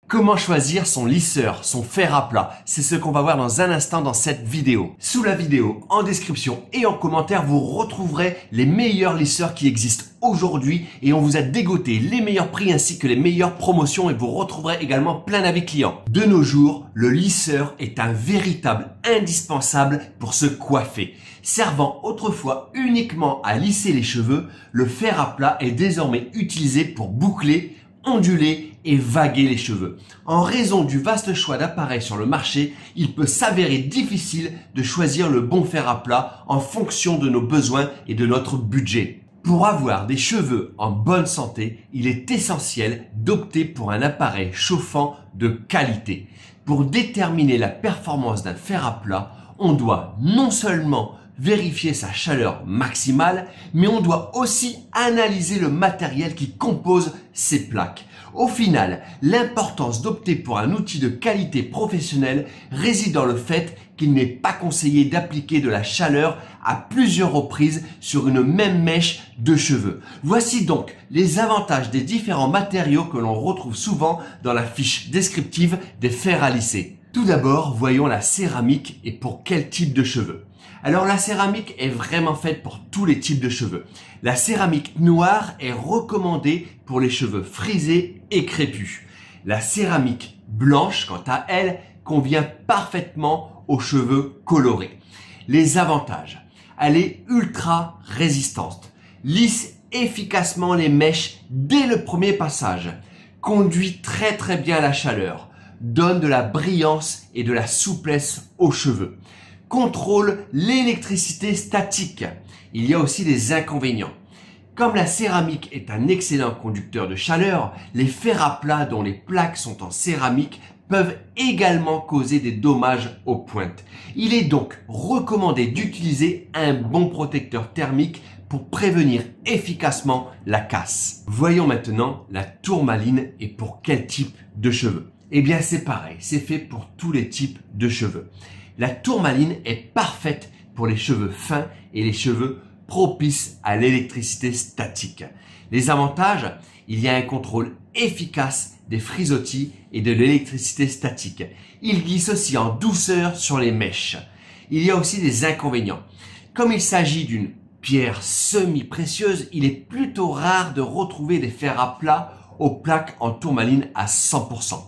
Comment choisir son lisseur, son fer à plat? C'est ce qu'on va voir dans un instant dans cette vidéo. Sous la vidéo, en description et en commentaire, vous retrouverez les meilleurs lisseurs qui existent aujourd'hui et on vous a dégoté les meilleurs prix ainsi que les meilleures promotions et vous retrouverez également plein d'avis clients. De nos jours, le lisseur est un véritable indispensable pour se coiffer. Servant autrefois uniquement à lisser les cheveux, le fer à plat est désormais utilisé pour boucler, onduler et vaguer les cheveux. En raison du vaste choix d'appareils sur le marché, il peut s'avérer difficile de choisir le bon fer à plat en fonction de nos besoins et de notre budget. Pour avoir des cheveux en bonne santé, il est essentiel d'opter pour un appareil chauffant de qualité. Pour déterminer la performance d'un fer à plat, on doit non seulement vérifier sa chaleur maximale, mais on doit aussi analyser le matériel qui compose ces plaques. Au final, l'importance d'opter pour un outil de qualité professionnelle réside dans le fait qu'il n'est pas conseillé d'appliquer de la chaleur à plusieurs reprises sur une même mèche de cheveux. Voici donc les avantages des différents matériaux que l'on retrouve souvent dans la fiche descriptive des fers à lisser. Tout d'abord, voyons la céramique et pour quel type de cheveux. Alors la céramique est vraiment faite pour tous les types de cheveux. La céramique noire est recommandée pour les cheveux frisés et crépus. La céramique blanche, quant à elle, convient parfaitement aux cheveux colorés. Les avantages: elle est ultra résistante, lisse efficacement les mèches dès le premier passage, conduit très bien la chaleur, donne de la brillance et de la souplesse aux cheveux, contrôle l'électricité statique. Il y a aussi des inconvénients. Comme la céramique est un excellent conducteur de chaleur, les fers à plat dont les plaques sont en céramique peuvent également causer des dommages aux pointes. Il est donc recommandé d'utiliser un bon protecteur thermique pour prévenir efficacement la casse. Voyons maintenant la tourmaline et pour quel type de cheveux. Eh bien c'est pareil, c'est fait pour tous les types de cheveux. La tourmaline est parfaite pour les cheveux fins et les cheveux propices à l'électricité statique. Les avantages: il y a un contrôle efficace des frisottis et de l'électricité statique. Il glisse aussi en douceur sur les mèches. Il y a aussi des inconvénients. Comme il s'agit d'une pierre semi-précieuse, il est plutôt rare de retrouver des fers à plat aux plaques en tourmaline à 100%.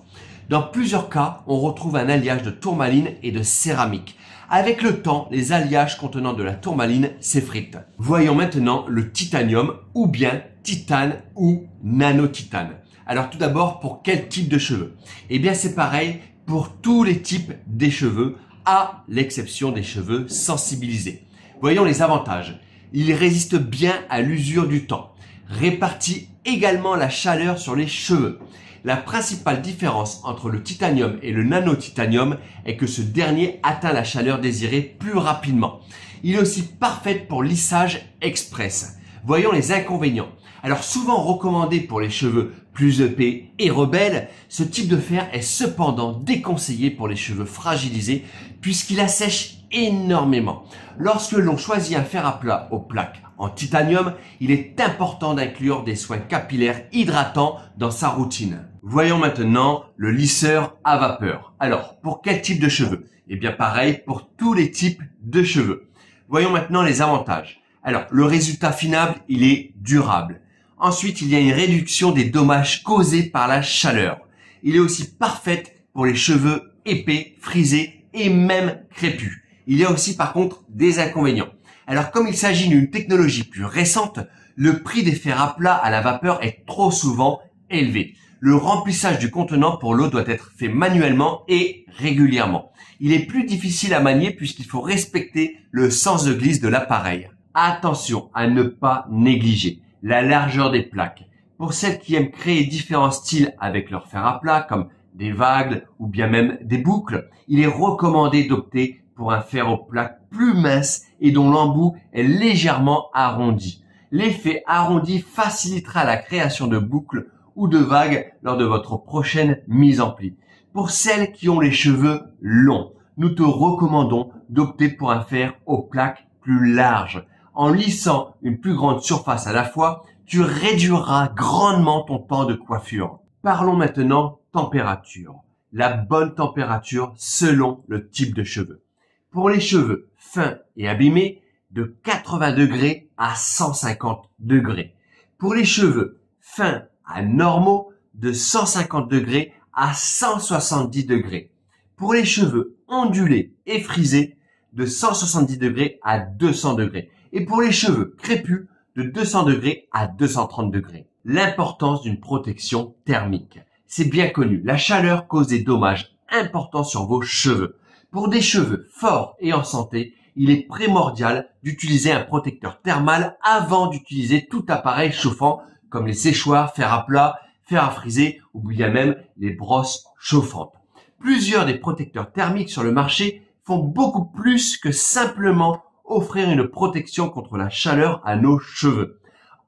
Dans plusieurs cas, on retrouve un alliage de tourmaline et de céramique. Avec le temps, les alliages contenant de la tourmaline s'effritent. Voyons maintenant le titanium ou bien titane ou nanotitane. Alors tout d'abord, pour quel type de cheveux? Eh bien c'est pareil pour tous les types des cheveux, à l'exception des cheveux sensibilisés. Voyons les avantages. Il résiste bien à l'usure du temps, répartit également la chaleur sur les cheveux. La principale différence entre le titanium et le nanotitanium est que ce dernier atteint la chaleur désirée plus rapidement. Il est aussi parfait pour lissage express. Voyons les inconvénients. Alors souvent recommandé pour les cheveux plus épais et rebelles, ce type de fer est cependant déconseillé pour les cheveux fragilisés puisqu'il assèche énormément. Lorsque l'on choisit un fer à plat aux plaques en titanium, il est important d'inclure des soins capillaires hydratants dans sa routine. Voyons maintenant le lisseur à vapeur. Alors, pour quel type de cheveux? Eh bien pareil pour tous les types de cheveux. Voyons maintenant les avantages. Alors, le résultat final, il est durable. Ensuite, il y a une réduction des dommages causés par la chaleur. Il est aussi parfait pour les cheveux épais, frisés et même crépus. Il y a aussi par contre des inconvénients. Alors comme il s'agit d'une technologie plus récente, le prix des fers à plat à la vapeur est trop souvent élevé. Le remplissage du contenant pour l'eau doit être fait manuellement et régulièrement. Il est plus difficile à manier puisqu'il faut respecter le sens de glisse de l'appareil. Attention à ne pas négliger la largeur des plaques. Pour celles qui aiment créer différents styles avec leur fer à plat, comme des vagues ou bien même des boucles, il est recommandé d'opter pour un fer aux plaques plus mince et dont l'embout est légèrement arrondi. L'effet arrondi facilitera la création de boucles ou de vagues lors de votre prochaine mise en pli. Pour celles qui ont les cheveux longs, nous te recommandons d'opter pour un fer aux plaques plus larges. En lissant une plus grande surface à la fois, tu réduiras grandement ton temps de coiffure. Parlons maintenant température. La bonne température selon le type de cheveux. Pour les cheveux fins et abîmés, de 80 degrés à 150 degrés. Pour les cheveux fins à normaux, de 150 degrés à 170 degrés. Pour les cheveux ondulés et frisés, de 170 degrés à 200 degrés. Et pour les cheveux crépus, de 200 degrés à 230 degrés. L'importance d'une protection thermique. C'est bien connu, la chaleur cause des dommages importants sur vos cheveux. Pour des cheveux forts et en santé, il est primordial d'utiliser un protecteur thermal avant d'utiliser tout appareil chauffant comme les séchoirs, fer à plat, fer à friser ou bien même les brosses chauffantes. Plusieurs des protecteurs thermiques sur le marché font beaucoup plus que simplement offrir une protection contre la chaleur à nos cheveux.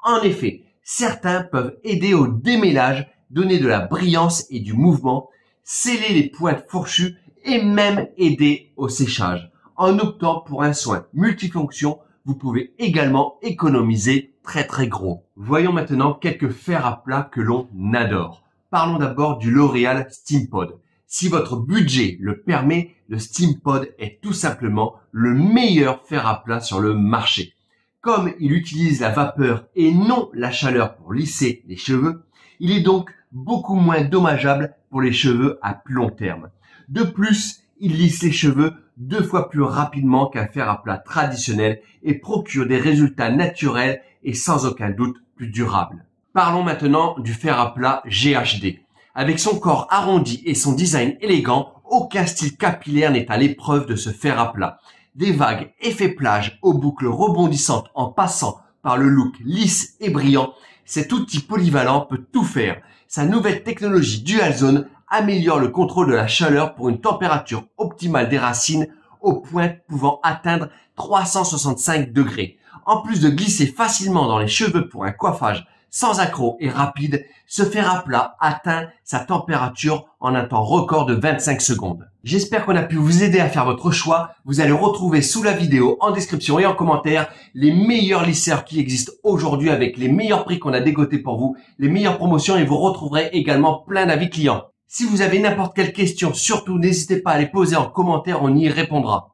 En effet, certains peuvent aider au démêlage, donner de la brillance et du mouvement, sceller les pointes fourchues et même aider au séchage. En optant pour un soin multifonction, vous pouvez également économiser très gros. Voyons maintenant quelques fers à plat que l'on adore. Parlons d'abord du L'Oréal Steampod. Si votre budget le permet, le Steampod est tout simplement le meilleur fer à plat sur le marché. Comme il utilise la vapeur et non la chaleur pour lisser les cheveux, il est donc beaucoup moins dommageable pour les cheveux à plus long terme. De plus, il lisse les cheveux 2 fois plus rapidement qu'un fer à plat traditionnel et procure des résultats naturels et sans aucun doute plus durables. Parlons maintenant du fer à plat GHD. Avec son corps arrondi et son design élégant, aucun style capillaire n'est à l'épreuve de ce fer à plat. Des vagues effet plage aux boucles rebondissantes en passant par le look lisse et brillant, cet outil polyvalent peut tout faire. Sa nouvelle technologie Dual Zone améliore le contrôle de la chaleur pour une température optimale des racines aux pointes pouvant atteindre 365 degrés. En plus de glisser facilement dans les cheveux pour un coiffage sans accroc et rapide, ce fer à plat atteint sa température en un temps record de 25 secondes. J'espère qu'on a pu vous aider à faire votre choix. Vous allez retrouver sous la vidéo, en description et en commentaire, les meilleurs lisseurs qui existent aujourd'hui avec les meilleurs prix qu'on a dégotés pour vous, les meilleures promotions et vous retrouverez également plein d'avis clients. Si vous avez n'importe quelle question, surtout n'hésitez pas à les poser en commentaire, on y répondra.